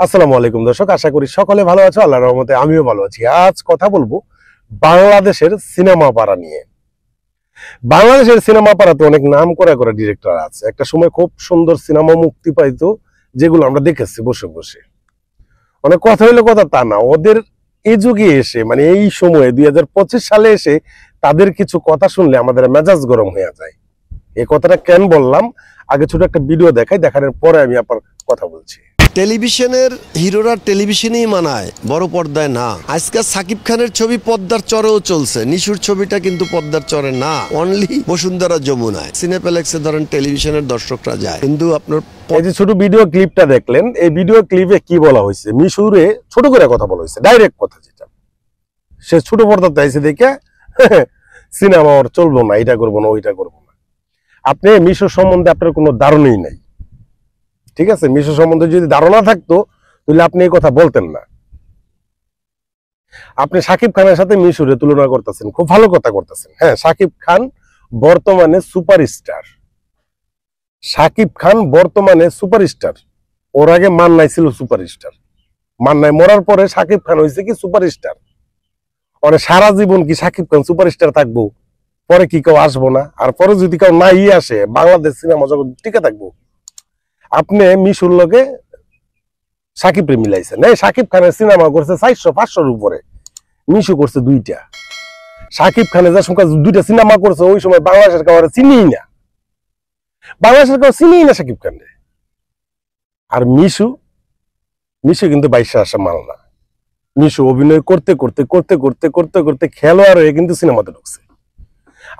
আসসালামু আলাইকুম দর্শক, আশা করি সকলে ভালো আছো। আল্লাহর রহমতে আমিও ভালো আছি। আজ কথা বলবো বাংলাদেশের সিনেমা পাড়া নিয়ে। বাংলাদেশের সিনেমা পাড়াতে অনেক নাম করা ডিরেক্টর আছে। একটা সময় খুব সুন্দর সিনেমা মুক্তি পাইতো, যেগুলো আমরা দেখেছি বসে বসে। অনেক কথা হইলে কথা তা না, ওদের এই যুগে এসে মানে এই সময়ে 2025 সালে এসে তাদের কিছু কথা শুনলে আমাদের মেজাজ গরম হয়ে যায়। এই কথাটা কেন বললাম, আগে ছোট একটা ভিডিও দেখাই, দেখানোর পরে আমি আপনার কথা বলছি। টেলিভিশনের হিরোরা টেলিভিশনেই মানায়, বড় পর্দায় না। আজকে সাকিব খানের ছবি পদ্মার চরেও চলছে, নিশুর ছবিটা কিন্তু পদ্মার চরে না, অনলি বসুন্ধরা যমুনায়। সিনেপ্লেক্সে ধরেন টেলিভিশনের দর্শকরা যায়, কিন্তু আপনার এই যে ছোট ভিডিও ক্লিপটা দেখলেন, এই ভিডিও ক্লিপে কি বলা হয়েছে, মিশুরে ছোট করে কথা বলা হয়েছে, ডাইরেক্ট কথা যেটা। সে ছোট পর্দাতে আইসে দেখে সিনেমা ওর চলবো না, এটা করবো না, ওইটা করবো না। আপনি মিশুর সম্বন্ধে আপনার কোনো ধারণাই নাই, ঠিক আছে? মিশু সম্বন্ধে যদি ধারণা থাকতো তাহলে আপনি এই কথা বলতেন না। আপনি সাকিব খানের সাথে মিশুরে তুলনা করতেছেন, খুব ভালো কথা করতেছেন। হ্যাঁ, সাকিব খান বর্তমানে সুপারস্টার। সাকিব খান বর্তমানে সুপারস্টার। ওর আগে মান্নাই ছিল সুপারস্টার। মান্নাই মরার পরে সাকিব খান হয়েছে কি সুপারস্টার। ওরে সারা জীবন কি সাকিব খান সুপারস্টার থাকবো? পরে কি কেউ আসবো না? আর পরে যদি কেউ নাই আসে, বাংলাদেশ সিনেমা জগৎ টিকে থাকবো? আপনি মিশুর লগে সাকিবরে মিলাইছেন। এই সাকিব খানের সিনেমা করছে 400-500-র উপরে, মিশু করছে 2টা। সাকিব খানে যে সংখ্যা 2টা সিনেমা করছে, ওই সময় বাংলাদেশের কাউরে চিনিই না, বাংলাদেশের কাউ চিনিই না সাকিব খানে। আর মিশু কিন্তু 22 আসা মাল না। মিশু অভিনয় করতে করতে করতে করতে করতে করতে খেলোয়াড় হয়ে কিন্তু সিনেমাতে ঢুকছে।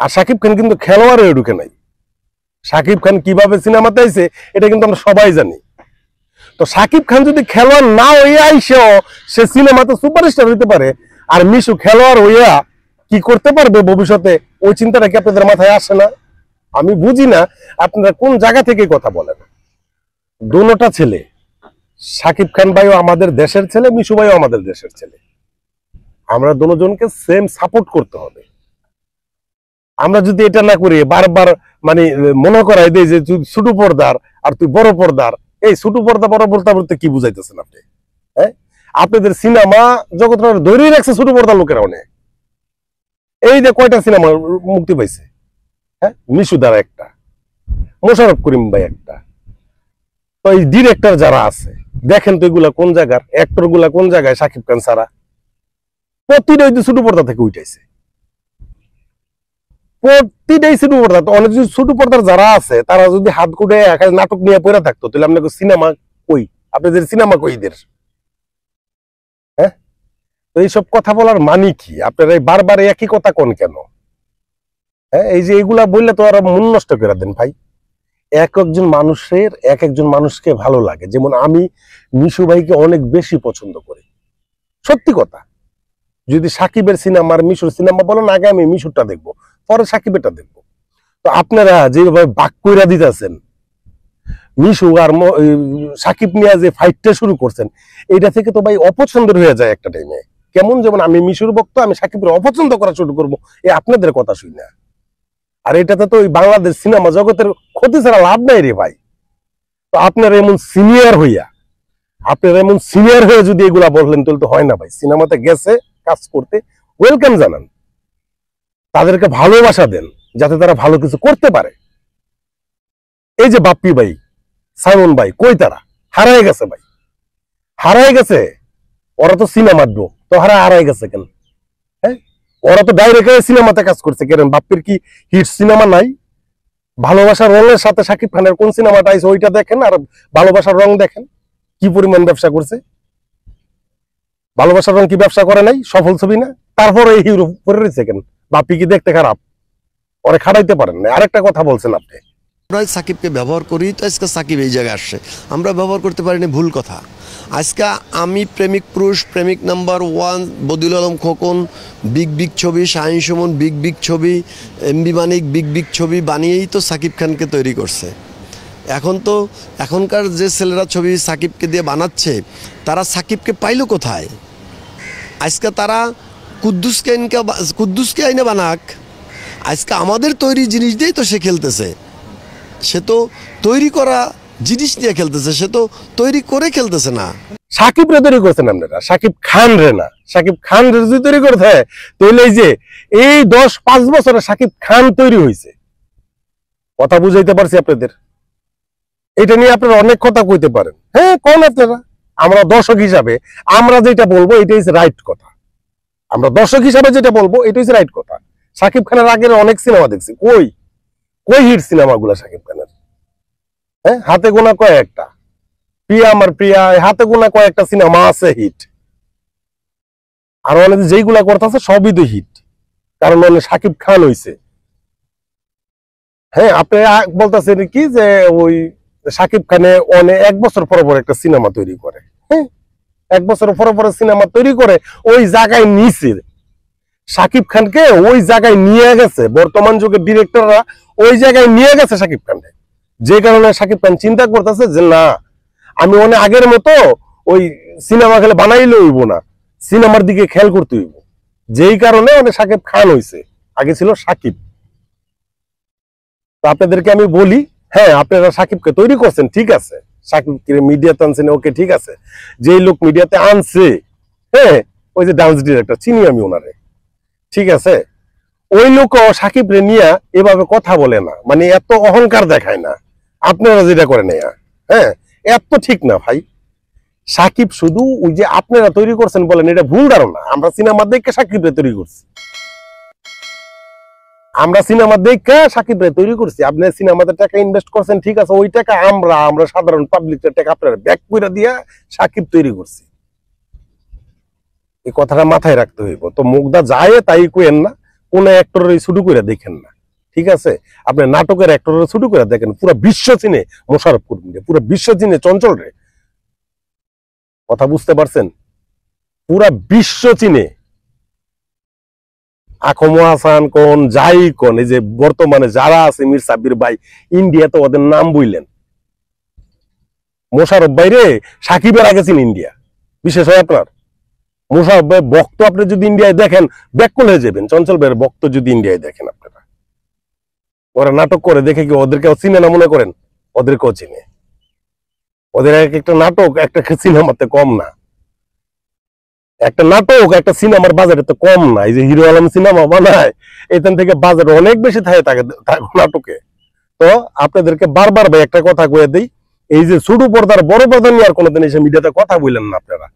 আর সাকিব খান কিন্তু খেলোয়াড় হয়ে ঢুকে নাই। সাকিব খান কিভাবে সিনেমাতে আইছে এটা কিন্তু আমরা সবাই জানি। তো সাকিব খান যদি খেলোয়াড় না হইয়া আইসেও সে সিনেমাতে সুপারস্টার হইতে পারে, আর মিশু খেলোয়াড় হইয়া কি করতে পারবে ভবিষ্যতে, ওই চিন্তাটা কি আপনাদের মাথায় আসে না? আমি বুঝি না আপনারা কোন জায়গা থেকে কথা বলেন। দুটোটা ছেলে, সাকিব খান ভাইও আমাদের দেশের ছেলে, মিশু ভাইও আমাদের দেশের ছেলে। আমরা দুজনকে সেম সাপোর্ট করতে হবে। আমরা যদি এটা না করি, বারবার মানে মনে করাই দেই যে তুই ছোট পর্দার আর তুই বড় পর্দার, এই ছোট পর্দা বড় পর্দা বলতে কি বুঝাইতেছেন আপনি? হ্যাঁ, আপনাদের সিনেমা জগৎ ধরে রাখছে ছোট পর্দার লোকেরা অনেক। এই যে কয়টা সিনেমা মুক্তি পাইছে, হ্যাঁ, মিশু দ্বারা একটা, মোশাররফ করিম ভাই একটা। তো এই ডিরেক্টর যারা আছে দেখেন তো এগুলা কোন জায়গার, অ্যাক্টর গুলা কোন জায়গায়? সাকিব খান ছাড়া প্রতিটা ছোট পর্দা থেকে উঠাইছে, প্রতিটাই ছোট পর্দা। তো অনেক ছোট পর্দার যারা আছে তারা যদি হাত কুটে নাটক নিয়ে পড়ে থাকতো, তাহলে আপনাকে সিনেমা কই? আপনাদের সিনেমা কইদের? হ্যাঁ, তো এইসব কথা বলার মানে কি? আপনারা বারবার একই কথা কোন কেন? হ্যাঁ, এই যে এইগুলা বললে তো আর মন নষ্ট করে দেন ভাই। একজন মানুষকে ভালো লাগে। যেমন আমি মিশু ভাইকে অনেক বেশি পছন্দ করি, সত্যি কথা। যদি সাকিবের সিনেমা আর মিশুর সিনেমা বলেন, আগে আমি মিশুরটা দেখবো, পরে সাকিবেরটা দেখবো। তো আপনারা যেভাবে বাক কইরা দিতেছেন, মিশু আর সাকিব নিয়ে যে ফাইটটা শুরু করছেন, এটা থেকে তো ভাই অপছন্দের হয়ে যায় একটা টাইমে। কেমন যেমন আমি মিশুর ভক্ত, আমি সাকিবের অপছন্দ করা শুরু করবো, আপনাদের কথা শুই না। আর এটাতে তো ওই বাংলাদেশ সিনেমা জগতের ক্ষতি ছাড়া লাভ নাই রে ভাই। তো আপনারা এমন সিনিয়র হয়ে যদি এগুলা বললেন, তাহলে তো হয় না ভাই। সিনেমাতে গেছে কাজ করতে, ওয়েলকাম জানান, তাদেরকে ভালোবাসা দেন, যাতে তারা ভালো কিছু করতে পারে। এই যে বাপ্পি ভাই, সাইমন ভাই, কই তারা? হারায় গেছে ভাই, হারায় গেছে। ওরা তো সিনেমার লোক, তো হারায় গেছে কেন? হ্যাঁ, ওরা তো ডাইরেক্ট সিনেমাতে কাজ করছে কেন? বাপ্পির কি হিট সিনেমা নাই? ভালোবাসার রঙের সাথে সাকিব খানের কোন সিনেমাটা আইছে ওইটা দেখেন, আর ভালোবাসার রং দেখেন কি পরিমাণ ব্যবসা করছে। ভালোবাসার রং কি ব্যবসা করে নাই? সফল ছবি না? তারপরে এই হিরো করে রয়েছে কেন? বাপ্পি কি দেখতে খারাপ? ওরে খাটাইতে পারেন না। আরেকটা কথা বলছেন আপনি, আমরা সাকিবকে ব্যবহার করি, তো আজকে সাকিব এই জায়গায় আসছে। আমরা ব্যবহার করতে পারিনি, ভুল কথা। আজকে আমি প্রেমিক পুরুষ, প্রেমিক নাম্বার 1, বদিউল আলম খোকন বিগ ছবি, শাহিন সুমন বিগ ছবি, এমবি মানিক বিগ ছবি বানিয়েই তো সাকিব খানকে তৈরি করছে। এখনকার যে ছেলেরা ছবি সাকিবকে দিয়ে বানাচ্ছে, তারা সাকিবকে পাইলো কোথায়? আজকে তারা কুদ্দুসকে আইনে বানাক, আজকে আমাদের তৈরি জিনিস দিয়েই তো সে খেলতেছে। সে তো তৈরি করা জিনিস নিয়ে খেলতেছে, সে তো তৈরি করে খেলতেছে না। সাকিব রে তৈরি করছেন আপনারা, সাকিব খান রে না। সাকিব খান রে যদি তৈরি করতে হয় তাহলে এই যে এই 10-5 বছরে সাকিব খান তৈরি হয়েছে। কথা বুঝাইতে পারছি আপনাদের? এটা নিয়ে আপনারা অনেক কথা কইতে পারেন, হ্যাঁ কোন আপনারা, আমরা দর্শক হিসাবে আমরা যেটা বলবো এটাই রাইট কথা। আমরা দর্শক হিসাবে যেটা বলবো এটাই রাইট কথা। সাকিব খানের আগের অনেক সিনেমা দেখছি, কই কই হিট সিনেমাগুলো সাকিব খানের? হ্যাঁ, হাতে গোনা কয়েকটা, প্রিয়া আমার প্রিয়া, হাতে গোনা কয়েকটা সিনেমা আছে হিট। আর অনেক যেইগুলা করতেছে সবই তো হিট, কারণ অনেক সাকিব খান হইছে। হ্যাঁ, আপনি বলতেছেন কি যে ওই সাকিব খানে অনেক 1 বছর পর পর একটা সিনেমা তৈরি করে। হ্যাঁ, 1 বছর পর পর সিনেমা তৈরি করে, ওই জায়গায় নিছে সাকিব খানকে, ওই জায়গায় নিয়ে গেছে বর্তমান যুগের ডিরেক্টররা, ওই জায়গায় নিয়ে গেছে সাকিব খানকে। যে কারণে সাকিব খান চিন্তা করতেছে যে না, আমি অনেক আগের মতো ওই সিনেমা খেলে বানাইলে হইব না, সিনেমার দিকে খেয়াল করতে হইব। যেই কারণে অনেক সাকিব খান হইছে, আগে ছিল সাকিব। তো আপনাদেরকে আমি বলি, হ্যাঁ আপনারা সাকিবকে তৈরি করছেন, ঠিক আছে, সাকিবকে মিডিয়াতে আনছেন, ওকে ঠিক আছে। যেই লোক মিডিয়াতে আনছে, হ্যাঁ ওই যে ডান্স ডিরেক্টর, চিনি আমি ওনারে, ঠিক আছে, ওই লোক সাকিব রে নিয়ে এভাবে কথা বলে না, মানে এত অহংকার দেখায় না আপনারা যেটা করেন। হ্যাঁ, এত ঠিক না ভাই। সাকিব শুধু ওই যে আপনারা তৈরি করছেন বলেন, এটা ভুল ধারণা। আমরা সিনেমা দেখে সাকিব রে তৈরি করছি, আমরা সিনেমা দেখে সাকিব রে তৈরি করছি। আপনি সিনেমাতে টাকা ইনভেস্ট করছেন, ঠিক আছে, ওই টাকা আমরা সাধারণ পাবলিকের টাকা আপনারা ব্যাক করে দিয়া সাকিব তৈরি করছি। এই কথাটা মাথায় রাখতে হইব। তো মুগ্ধা যায় তাই কইেন না, কোন অ্যাক্টরের শুরু করে দেখেন না, ঠিক আছে? আপনি নাটকের অ্যাক্টরের শুরু করে দেখেন, পুরো বিশ্ব চিনে মোশাররফ করিম রে, পুরো বিশ্ব চিনে চঞ্চল রে। কথা বুঝতে পারছেন? পুরা বিশ্ব চিনে। আকম হাসান কোন, যাই কোন, এই যে বর্তমানে যারা আছে, মির সাব্বির ভাই, ইন্ডিয়াতে ওদের নাম বললেন। মোশাররফ ভাই রে সাকিবের আগে চিন ইন্ডিয়া, বিশেষ হয় আপনার মোশাররফ ভাই ভক্ত। আপনি যদি ইন্ডিয়ায় দেখেন ব্যাকুল হয়ে যাবেন। চঞ্চল ভাইয়ের ভক্ত যদি ইন্ডিয়ায় দেখেন আপনারা, ওরা নাটক করে দেখে কি ওদেরকেও চিনে না মনে করেন? ওদেরকেও চিনে। ওদের এক একটা নাটক একটা সিনেমাতে কম না, একটা নাটক একটা সিনেমার বাজারে তো কম না। এই যে হিরো আলম সিনেমা বানায়, এখান থেকে বাজার অনেক বেশি থাকে নাটকে। তো আপনাদেরকে বারবার ভাই একটা কথা কয়ে দিই, এই যে ছোট পর্দার বড় পর্দা নিয়ে আর কোনোদিন এসে মিডিয়াতে কথা বললেন না আপনারা।